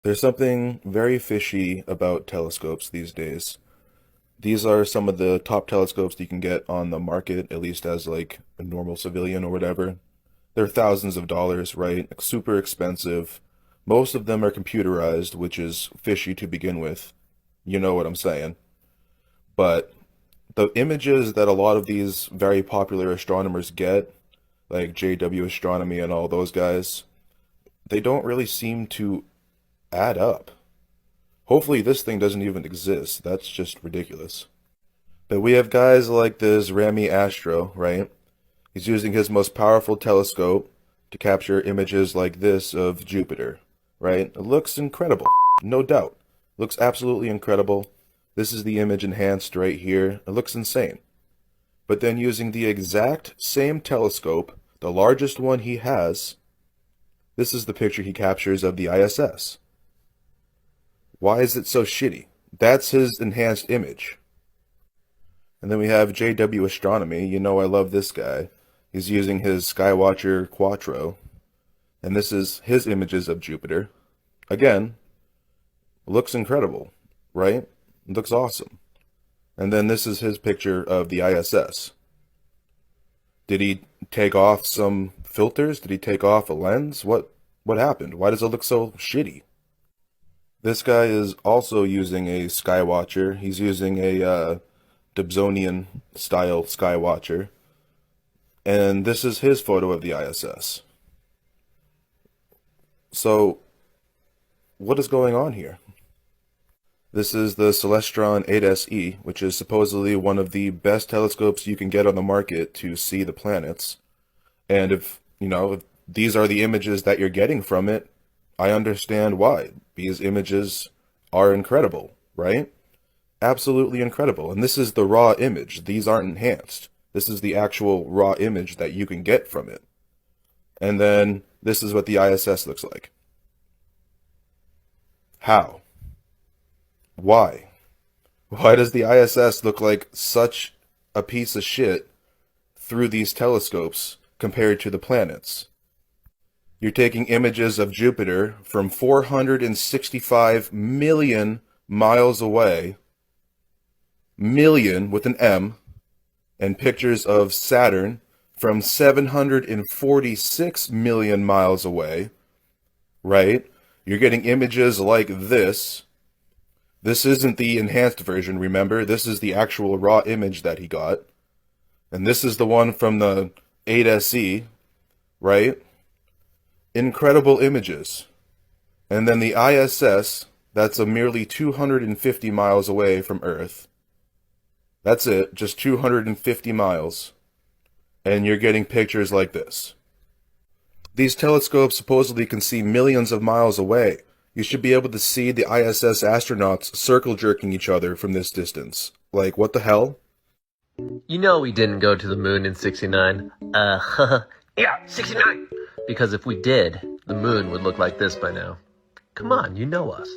There's something very fishy about telescopes these days. These are some of the top telescopes you can get on the market, at least as like a normal civilian or whatever. They're thousands of dollars, right? Super expensive. Most of them are computerized, which is fishy to begin with. You know what I'm saying. But the images that a lot of these very popular astronomers get, like JW Astronomy and all those guys, they don't really seem to add up. Hopefully this thing doesn't even exist. That's just ridiculous. But we have guys like this Rami Astro, right? He's using his most powerful telescope to capture images like this of Jupiter, right? It looks incredible, no doubt. Looks absolutely incredible. This is the image enhanced right here. It looks insane. But then using the exact same telescope, the largest one he has, this is the picture he captures of the ISS. Why is it so shitty? That's his enhanced image. And then we have JW Astronomy. You know I love this guy. He's using his Skywatcher Quattro. And this is his images of Jupiter. Again, looks incredible, right? Looks awesome. And then this is his picture of the ISS. Did he take off some filters? Did he take off a lens? What happened? Why does it look so shitty? This guy is also using a Skywatcher. He's using a Dobsonian style Skywatcher. And this is his photo of the ISS. So, what is going on here? This is the Celestron 8SE, which is supposedly one of the best telescopes you can get on the market to see the planets. And if these are the images that you're getting from it, I understand why. These images are incredible, right? Absolutely incredible. And this is the raw image. These aren't enhanced. This is the actual raw image that you can get from it. And then this is what the ISS looks like. How? Why? Why does the ISS look like such a piece of shit through these telescopes compared to the planets? You're taking images of Jupiter from 465 million miles away, million with an M, and pictures of Saturn from 746 million miles away, right? You're getting images like this. This isn't the enhanced version, remember? This is the actual raw image that he got. And this is the one from the 8SE, right? Incredible images. And then the ISS, that's a merely 250 miles away from Earth. That's it, just 250 miles. And you're getting pictures like this. These telescopes supposedly can see millions of miles away. You should be able to see the ISS astronauts circle jerking each other from this distance. Like, what the hell? You know we didn't go to the moon in 69. Yeah, 69! Because if we did, the moon would look like this by now. Come on, you know us.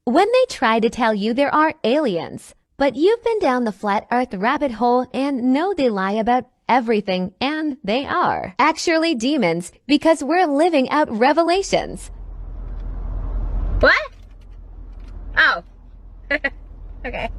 When they try to tell you there are aliens, but you've been down the flat earth rabbit hole and know they lie about everything, and they are actually demons because we're living out revelations. What? Oh. Okay.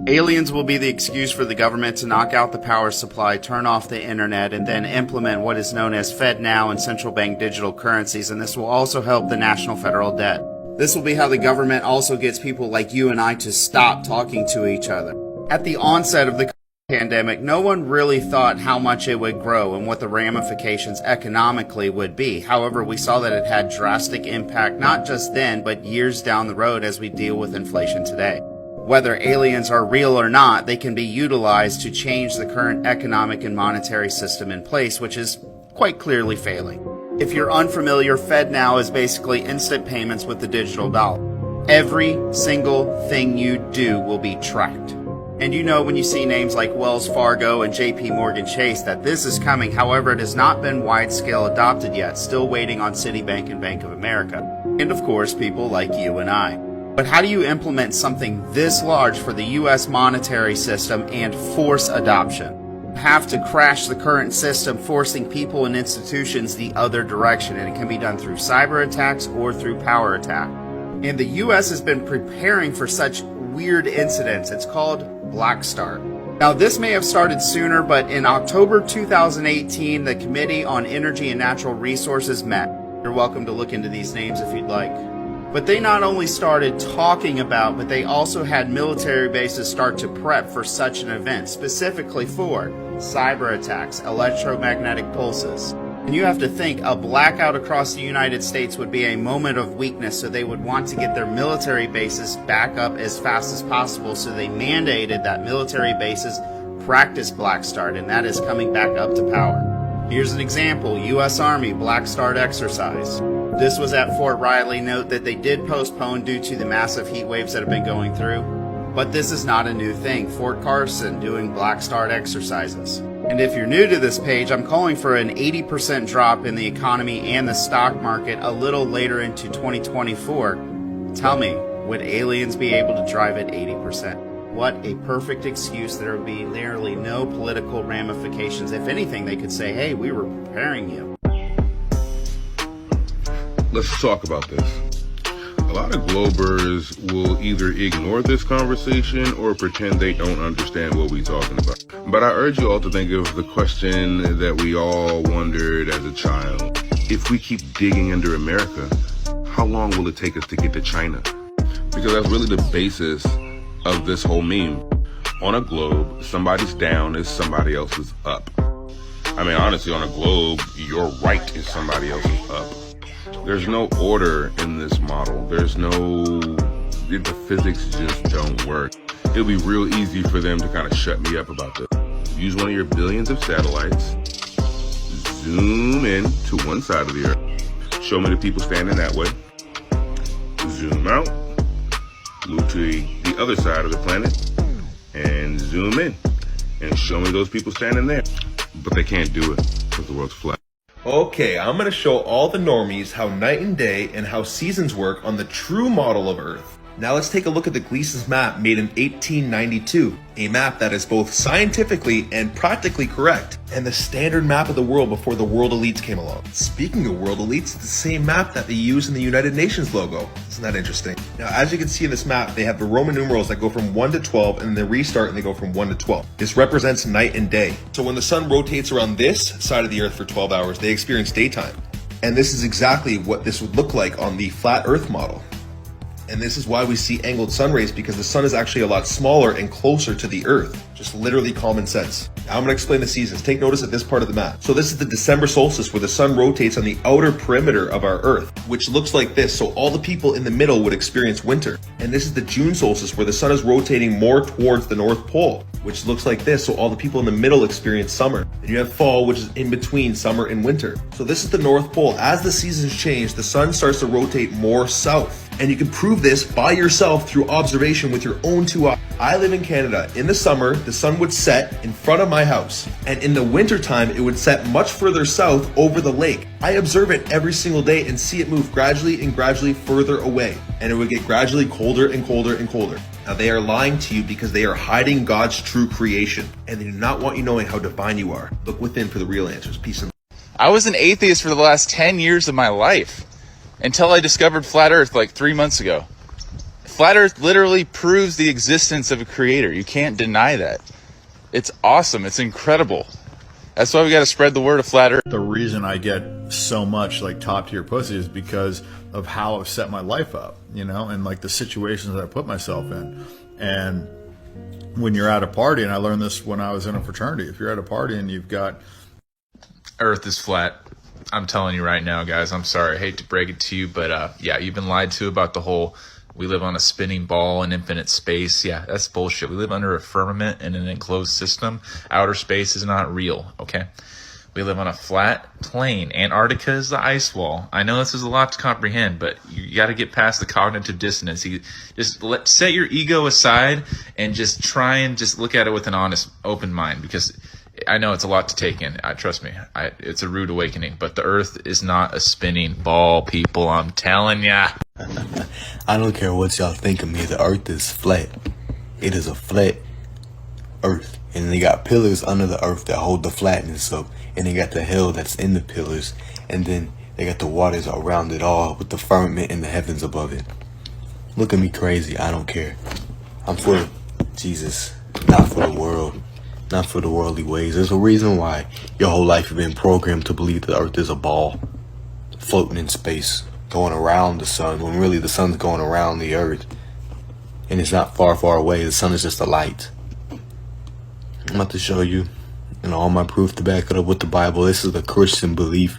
Aliens will be the excuse for the government to knock out the power supply, turn off the internet, and then implement what is known as FedNow and central bank digital currencies, and this will also help the national federal debt. This will be how the government also gets people like you and I to stop talking to each other. At the onset of the pandemic, no one really thought how much it would grow and what the ramifications economically would be. However, we saw that it had drastic impact not just then, but years down the road as we deal with inflation today. Whether aliens are real or not, they can be utilized to change the current economic and monetary system in place, which is quite clearly failing. If you're unfamiliar, FedNow is basically instant payments with the digital dollar. Every single thing you do will be tracked. And you know when you see names like Wells Fargo and JP Morgan Chase that this is coming. However, it has not been wide-scale adopted yet, still waiting on Citibank and Bank of America. And of course, people like you and I. But how do you implement something this large for the US monetary system and force adoption? have to crash the current system, forcing people and institutions the other direction, and it can be done through cyber attacks or through power attack. And the US has been preparing for such weird incidents. It's called Black Start. Now, this may have started sooner, but in October 2018, the Committee on Energy and Natural Resources met. You're welcome to look into these names if you'd like. But they not only started talking about, but they also had military bases start to prep for such an event, specifically for cyber attacks, electromagnetic pulses. And you have to think a blackout across the United States would be a moment of weakness, so they would want to get their military bases back up as fast as possible. So they mandated that military bases practice Black Start, and that is coming back up to power. Here's an example, U.S. Army Black Start exercise. This was at Fort Riley. Note that they did postpone due to the massive heat waves that have been going through. But this is not a new thing. Fort Carson doing Black Start exercises. And if you're new to this page, I'm calling for an 80% drop in the economy and the stock market a little later into 2024. Tell me, would aliens be able to drive at 80%? What a perfect excuse. There would be nearly no political ramifications. If anything, they could say, hey, we were preparing you. Let's talk about this. A lot of Globers will either ignore this conversation or pretend they don't understand what we're talking about. But I urge you all to think of the question that we all wondered as a child. If we keep digging under America, how long will it take us to get to China? Because that's really the basis of this whole meme. On a globe, somebody's down is somebody else is up. I mean, honestly, on a globe, your right is somebody else's up. There's no order in this model. The physics just don't work. It'll be real easy for them to kind of shut me up about this. Use one of your billions of satellites, zoom in to one side of the earth, show me the people standing that way, zoom out, move to the other side of the planet, and zoom in, and show me those people standing there. But they can't do it because the world's flat. Okay, I'm going to show all the normies how night and day and how seasons work on the true model of Earth. Now let's take a look at the Gleason's map made in 1892, a map that is both scientifically and practically correct, and the standard map of the world before the world elites came along. Speaking of world elites, it's the same map that they use in the United Nations logo. Isn't that interesting? Now, as you can see in this map, they have the Roman numerals that go from 1 to 12, and then they restart and they go from 1 to 12. This represents night and day. So when the sun rotates around this side of the Earth for 12 hours, they experience daytime. And this is exactly what this would look like on the flat Earth model. And this is why we see angled sun rays, because the sun is actually a lot smaller and closer to the Earth. Just literally common sense. Now I'm going to explain the seasons. Take notice of this part of the map. So this is the December solstice, where the sun rotates on the outer perimeter of our Earth, which looks like this. So all the people in the middle would experience winter. And this is the June solstice, where the sun is rotating more towards the North Pole, which looks like this. So all the people in the middle experience summer. And you have fall, which is in between summer and winter. So this is the North Pole. As the seasons change, the sun starts to rotate more south. And you can prove this by yourself through observation with your own two eyes. I live in Canada. In the summer, the sun would set in front of my house. And in the wintertime, it would set much further south over the lake. I observe it every single day and see it move gradually and gradually further away. And it would get gradually colder and colder and colder. Now they are lying to you because they are hiding God's true creation. And they do not want you knowing how divine you are. Look within for the real answers. Peace and I was an atheist for the last 10 years of my life until I discovered Flat Earth like 3 months ago. Flat Earth literally proves the existence of a creator. You can't deny that. It's awesome. It's incredible. That's why we got to spread the word of Flat Earth. The reason I get so much like top tier pussy is because of how I've set my life up, you know, and like the situations that I put myself in. And when you're at a party, and I learned this when I was in a fraternity, if you're at a party and you've got Earth is flat. I'm telling you right now, guys, I'm sorry. I hate to break it to you, but yeah, you've been lied to about the whole we live on a spinning ball in infinite space. Yeah, that's bullshit. We live under a firmament in an enclosed system. Outer space is not real, okay? We live on a flat plane. Antarctica is the ice wall. I know this is a lot to comprehend, but you got to get past the cognitive dissonance. You just set your ego aside and just try and just look at it with an honest, open mind, because I know it's a lot to take in. Trust me, it's a rude awakening. But the Earth is not a spinning ball, people. I'm telling ya. I don't care what y'all think of me. The Earth is flat. It is a flat earth. And they got pillars under the earth that hold the flatness up. And they got the hell that's in the pillars. And then they got the waters around it all with the firmament and the heavens above it. Look at me crazy. I don't care. I'm for Jesus, not for the world, not for the worldly ways. There's a reason why your whole life you've been programmed to believe the earth is a ball floating in space, going around the sun, when really the sun's going around the earth. And it's not far, far away. The sun is just a light. I'm about to show you, and all my proof to back it up with the Bible. This is the Christian belief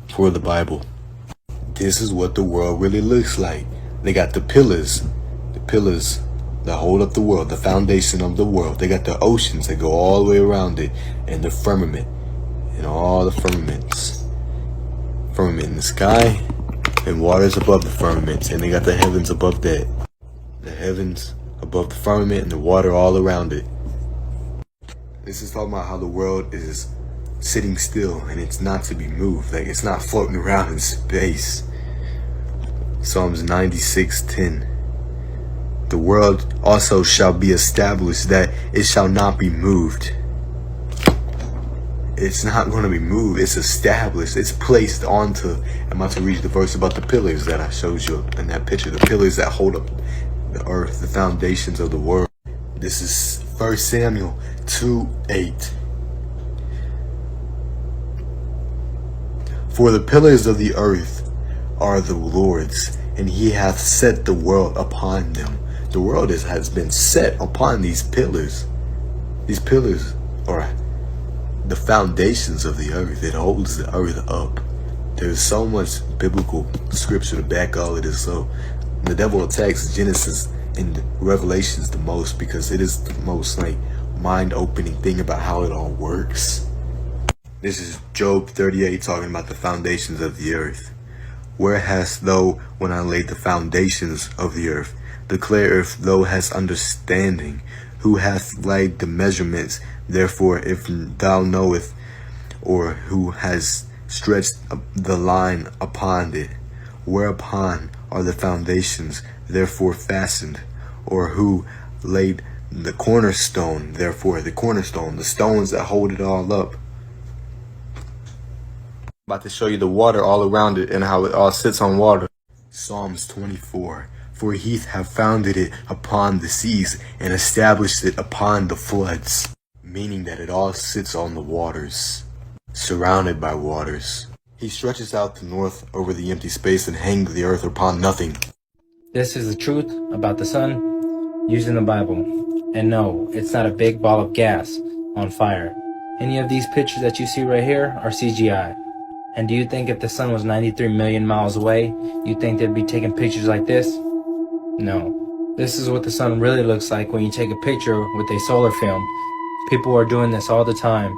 for the Bible. This is what the world really looks like. They got the pillars that hold up the world, the foundation of the world. They got the oceans that go all the way around it, and the firmament, and all the firmaments. Firmament in the sky, and waters above the firmaments, and they got the heavens above that. The heavens above the firmament and the water all around it. This is talking about how the world is sitting still and it's not to be moved. Like it's not floating around in space. Psalms 96:10. The world also shall be established, that it shall not be moved. It's not going to be moved. It's established. It's placed onto. I'm about to read the verse about the pillars that I showed you in that picture. The pillars that hold up the earth, the foundations of the world. This is 1 Samuel 2:8. For the pillars of the earth are the Lord's, and he hath set the world upon them. The world has been set upon these pillars. These pillars are the foundations of the earth. It holds the earth up. There's so much biblical scripture to back all of this up. The devil attacks Genesis and Revelations the most because it is the most like mind-opening thing about how it all works. This is Job 38 talking about the foundations of the earth. Where hast thou when I laid the foundations of the earth? Declare if thou hast understanding. Who hath laid the measurements? Therefore, if thou knowest, or who has stretched the line upon it? Whereupon are the foundations therefore fastened? Or who laid the cornerstone? Therefore, the cornerstone, the stones that hold it all up. About to show you the water all around it and how it all sits on water. Psalms 24. For he hath founded it upon the seas and established it upon the floods. Meaning that it all sits on the waters, surrounded by waters. He stretches out the north over the empty space and hangs the earth upon nothing. This is the truth about the sun using the Bible. And no, it's not a big ball of gas on fire. Any of these pictures that you see right here are CGI. And do you think if the sun was 93 million miles away, you think they'd be taking pictures like this? No. This is what the sun really looks like when you take a picture with a solar film. People are doing this all the time.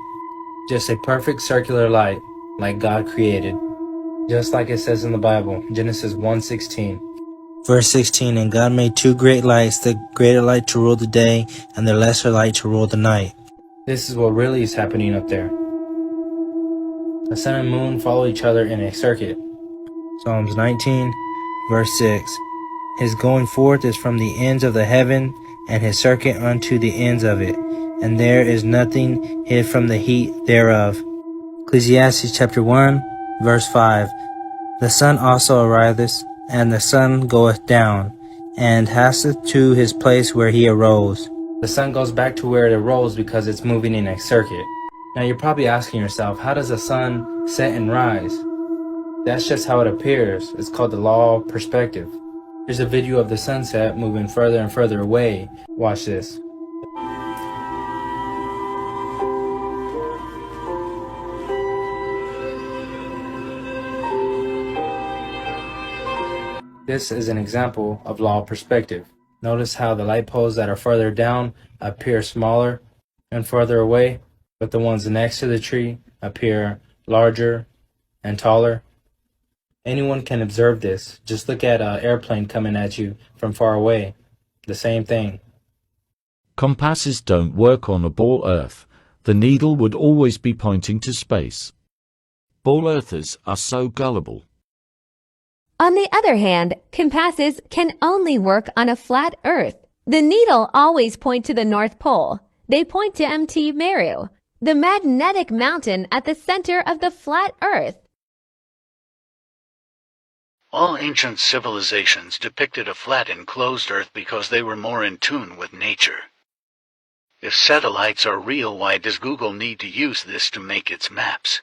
Just a perfect circular light, like God created. Just like it says in the Bible, Genesis 1:16. Verse 16, and God made two great lights, the greater light to rule the day, and the lesser light to rule the night. This is what really is happening up there. The sun and moon follow each other in a circuit. Psalms 19, verse 6. His going forth is from the ends of the heaven, and his circuit unto the ends of it, and there is nothing hid from the heat thereof. Ecclesiastes chapter 1, verse 5. The sun also ariseth, and the sun goeth down, and hasteth to his place where he arose. The sun goes back to where it arose because it's moving in a circuit. Now you're probably asking yourself, how does the sun set and rise? That's just how it appears. It's called the law of perspective. Here's a video of the sunset moving further and further away. Watch this. This is an example of law of perspective. Notice how the light poles that are further down appear smaller and further away, but the ones next to the tree appear larger and taller. Anyone can observe this. Just look at an airplane coming at you from far away. The same thing. Compasses don't work on a ball Earth. The needle would always be pointing to space. Ball Earthers are so gullible. On the other hand, compasses can only work on a flat Earth. The needle always points to the North Pole. They point to Mt. Meru, the magnetic mountain at the center of the flat Earth. All ancient civilizations depicted a flat enclosed Earth because they were more in tune with nature. If satellites are real, why does Google need to use this to make its maps?